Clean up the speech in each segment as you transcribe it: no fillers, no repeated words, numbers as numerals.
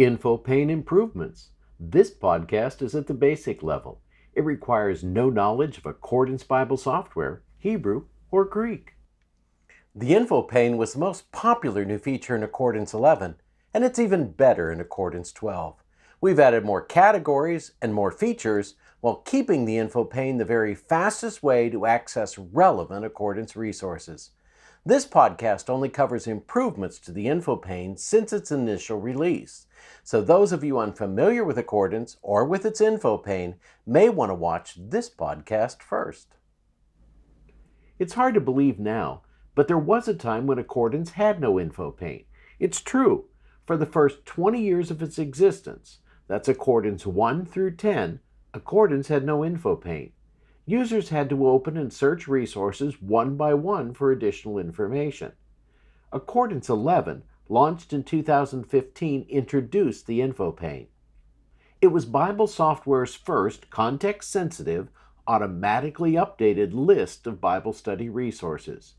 Info Pane improvements. This podcast is at the basic level. It requires no knowledge of Accordance Bible software, Hebrew, or Greek. The Info Pane was the most popular new feature in Accordance 11, and it's even better in Accordance 12. We've added more categories and more features while keeping the Info Pane the very fastest way to access relevant Accordance resources. This podcast only covers improvements to the Info Pane since its initial release. So those of you unfamiliar with Accordance or with its Info Pane may want to watch this podcast first. It's hard to believe now, but there was a time when Accordance had no Info Pane. It's true. For the first 20 years of its existence, that's Accordance 1 through 10, Accordance had no Info Pane. Users had to open and search resources one by one for additional information. Accordance 11, launched in 2015, introduced the Info Pane. It was Bible software's first context-sensitive, automatically updated list of Bible study resources.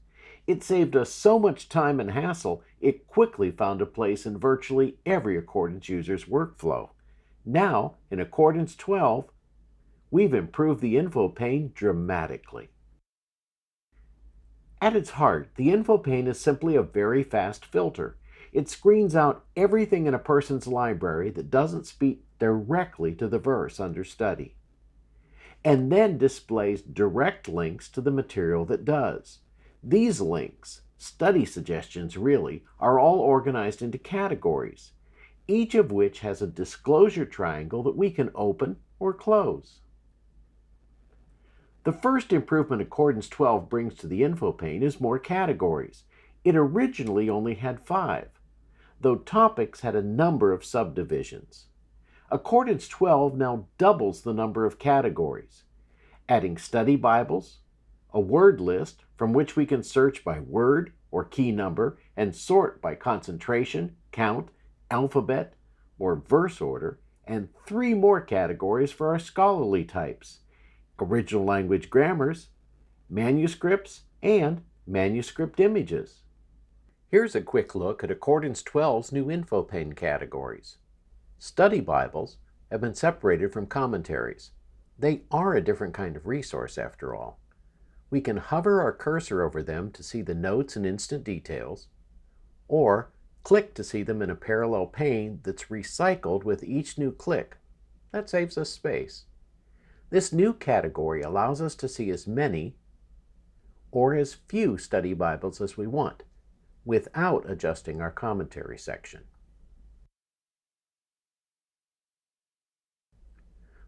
It saved us so much time and hassle, it quickly found a place in virtually every Accordance user's workflow. Now, in Accordance 12, we've improved the Info Pane dramatically. At its heart, the Info Pane is simply a very fast filter. It screens out everything in a person's library that doesn't speak directly to the verse under study, and then displays direct links to the material that does. These links, study suggestions really, are all organized into categories, each of which has a disclosure triangle that we can open or close. The first improvement Accordance 12 brings to the Info Pane is more categories. It originally only had 5, though topics had a number of subdivisions. Accordance 12 now doubles the number of categories, adding study Bibles, a word list from which we can search by word or key number and sort by concentration, count, alphabet, or verse order, and 3 more categories for our scholarly types: original language grammars, manuscripts, and manuscript images. Here's a quick look at Accordance 12's new Info Pane categories. Study Bibles have been separated from commentaries. They are a different kind of resource after all. We can hover our cursor over them to see the notes and instant details, or click to see them in a parallel pane that's recycled with each new click. That saves us space. This new category allows us to see as many or as few study Bibles as we want, without adjusting our commentary section.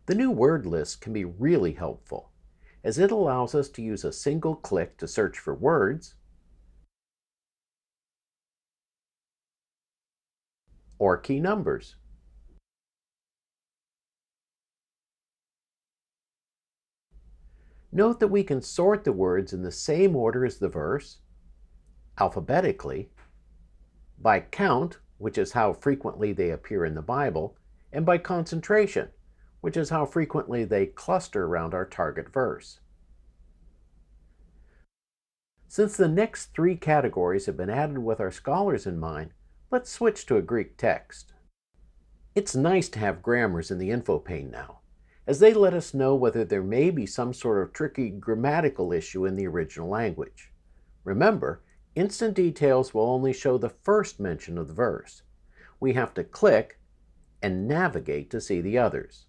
The new word list can be really helpful, as it allows us to use a single click to search for words or key numbers. Note that we can sort the words in the same order as the verse, alphabetically, by count, which is how frequently they appear in the Bible, and by concentration, which is how frequently they cluster around our target verse. Since the next 3 categories have been added with our scholars in mind, let's switch to a Greek text. It's nice to have grammars in the Info Pane now, as they let us know whether there may be some sort of tricky grammatical issue in the original language. Remember, instant details will only show the first mention of the verse. We have to click and navigate to see the others.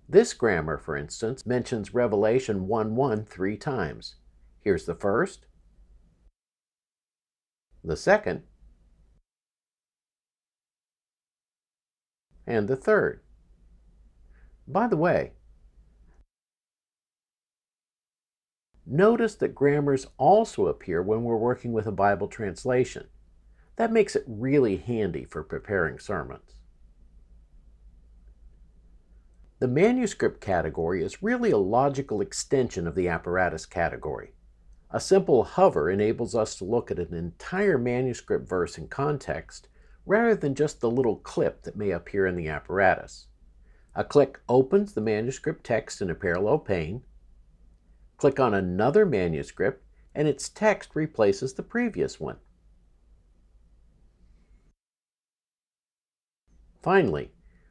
This grammar, for instance, mentions Revelation 1:1 3 times. Here's the first, the second, and the third. By the way, notice that grammars also appear when we're working with a Bible translation. That makes it really handy for preparing sermons. The manuscript category is really a logical extension of the apparatus category. A simple hover enables us to look at an entire manuscript verse in context rather than just the little clip that may appear in the apparatus. A click opens the manuscript text in a parallel pane. Click on another manuscript and its text replaces the previous one. Finally,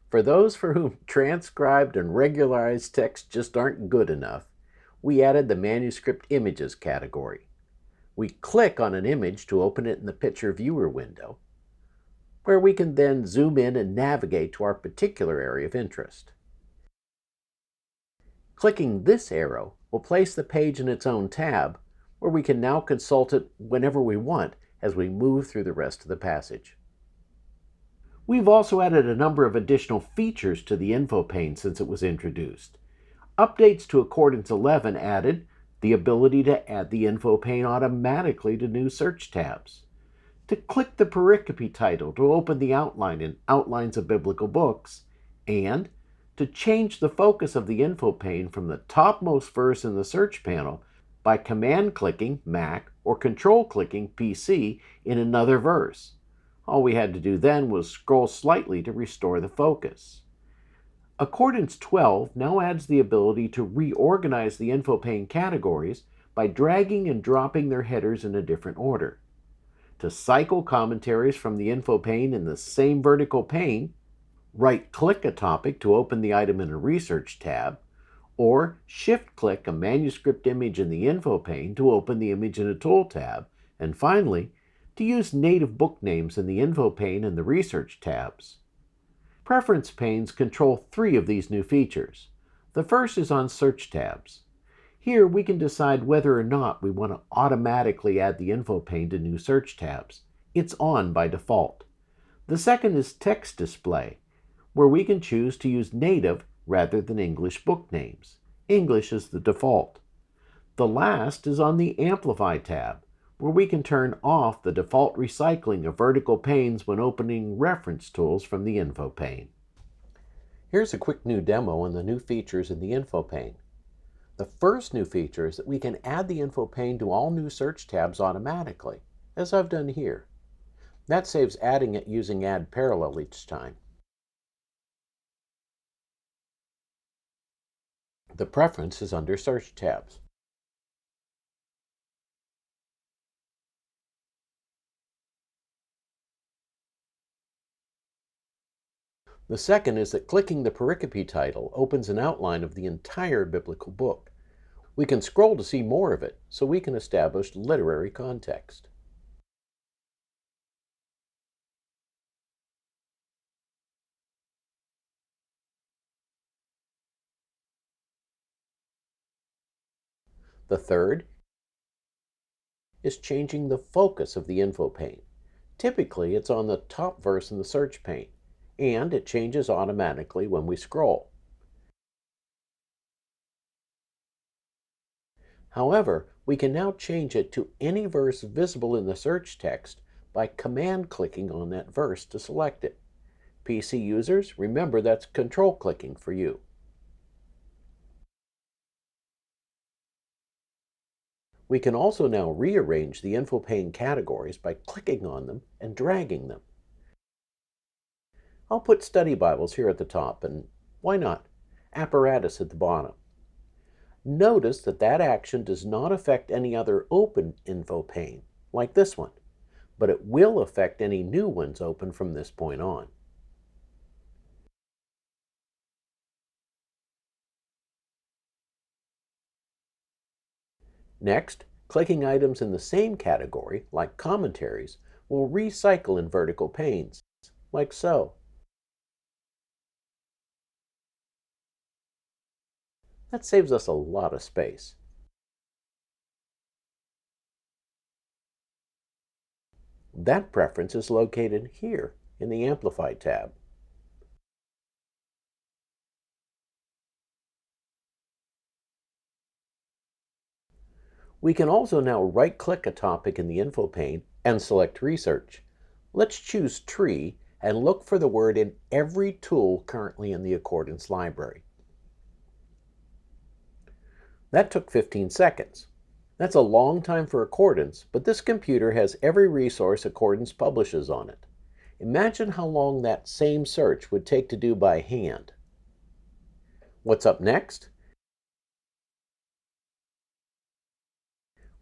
for those for whom transcribed and regularized text just aren't good enough, we added the Manuscript Images category. We click on an image to open it in the Picture Viewer window, where we can then zoom in and navigate to our particular area of interest. Clicking this arrow will place the page in its own tab, where we can now consult it whenever we want as we move through the rest of the passage. We've also added a number of additional features to the Info Pane since it was introduced. Updates to Accordance 11 added the ability to add the Info Pane automatically to new search tabs, to click the pericope title to open the outline in Outlines of Biblical Books, and to change the focus of the Info Pane from the topmost verse in the search panel by command-clicking Mac or control-clicking PC in another verse. All we had to do then was scroll slightly to restore the focus. Accordance 12 now adds the ability to reorganize the Info Pane categories by dragging and dropping their headers in a different order. To cycle commentaries from the Info Pane in the same vertical pane, right-click a topic to open the item in a Research tab, or shift-click a manuscript image in the Info Pane to open the image in a Tool tab, and finally, to use native book names in the Info Pane and the Research tabs. Preference panes control 3 of these new features. The first is on Search tabs. Here we can decide whether or not we want to automatically add the Info Pane to new search tabs. It's on by default. The second is Text Display, where we can choose to use native rather than English book names. English is the default. The last is on the Amplify tab, where we can turn off the default recycling of vertical panes when opening reference tools from the Info Pane. Here's a quick new demo on the new features in the Info Pane. The first new feature is that we can add the Info Pane to all new search tabs automatically, as I've done here. That saves adding it using Add Parallel each time. The preference is under Search tabs. The second is that clicking the pericope title opens an outline of the entire biblical book. We can scroll to see more of it, so we can establish literary context. The third is changing the focus of the Info Pane. Typically, it's on the top verse in the search pane, and it changes automatically when we scroll. However, we can now change it to any verse visible in the search text by command-clicking on that verse to select it. PC users, remember that's control-clicking for you. We can also now rearrange the Info Pane categories by clicking on them and dragging them. I'll put Study Bibles here at the top, and why not, Apparatus at the bottom. Notice that that action does not affect any other open Info Pane, like this one, but it will affect any new ones open from this point on. Next, clicking items in the same category, like commentaries, will recycle in vertical panes, like so. That saves us a lot of space. That preference is located here in the Amplify tab. We can also now right-click a topic in the Info Pane and select Research. Let's choose Tree and look for the word in every tool currently in the Accordance library. That took 15 seconds. That's a long time for Accordance, but this computer has every resource Accordance publishes on it. Imagine how long that same search would take to do by hand. What's up next?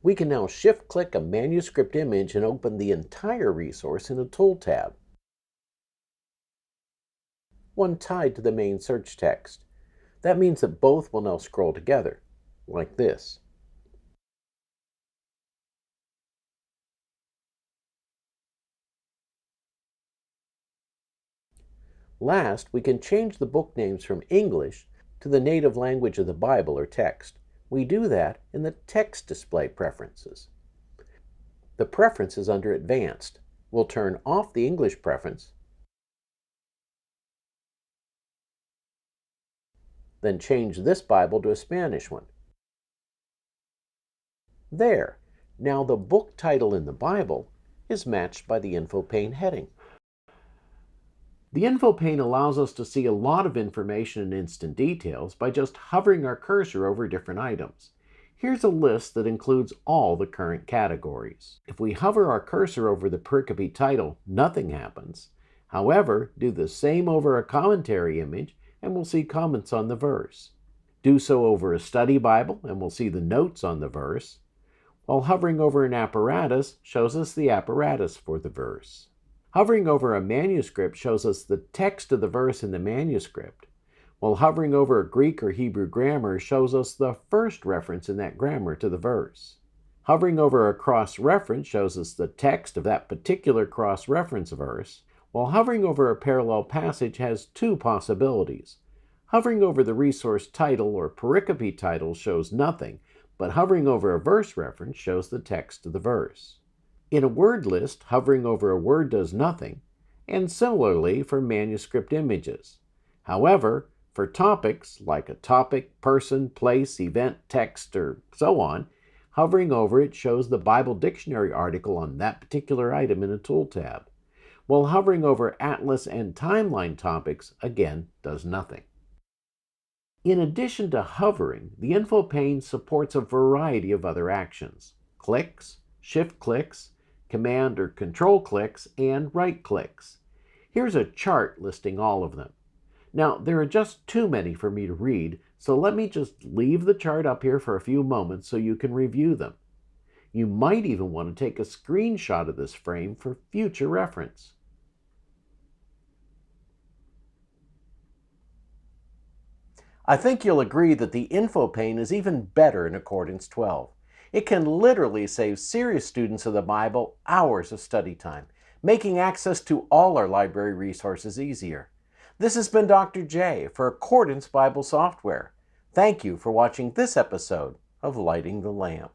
We can now shift-click a manuscript image and open the entire resource in a Tool tab. one tied to the main search text. That means that both will now scroll together, like this. Last, we can change the book names from English to the native language of the Bible or text. We do that in the Text Display Preferences. The preference is under Advanced. We'll turn off the English preference, then change this Bible to a Spanish one. There! Now the book title in the Bible is matched by the Info Pane heading. The Info Pane allows us to see a lot of information in instant details by just hovering our cursor over different items. Here's a list that includes all the current categories. If we hover our cursor over the pericope title, nothing happens. However, do the same over a commentary image and we'll see comments on the verse. Do so over a study Bible and we'll see the notes on the verse, while hovering over an apparatus shows us the apparatus for the verse. Hovering over a manuscript shows us the text of the verse in the manuscript, while hovering over a Greek or Hebrew grammar shows us the first reference in that grammar to the verse. Hovering over a cross-reference shows us the text of that particular cross-reference verse, while hovering over a parallel passage has two possibilities. Hovering over the resource title or pericope title shows nothing, but hovering over a verse reference shows the text of the verse. In a word list, hovering over a word does nothing, and similarly for manuscript images. However, for topics like a topic, person, place, event, text, or so on, hovering over it shows the Bible dictionary article on that particular item in a tool tab, while hovering over atlas and timeline topics again does nothing. In addition to hovering, the Info Pane supports a variety of other actions: clicks, shift clicks, command or control clicks, and right clicks. Here's a chart listing all of them. Now, there are just too many for me to read, so let me just leave the chart up here for a few moments so you can review them. You might even want to take a screenshot of this frame for future reference. I think you'll agree that the Info Pane is even better in Accordance 12. It can literally save serious students of the Bible hours of study time, making access to all our library resources easier. This has been Dr. J for Accordance Bible Software. Thank you for watching this episode of Lighting the Lamp.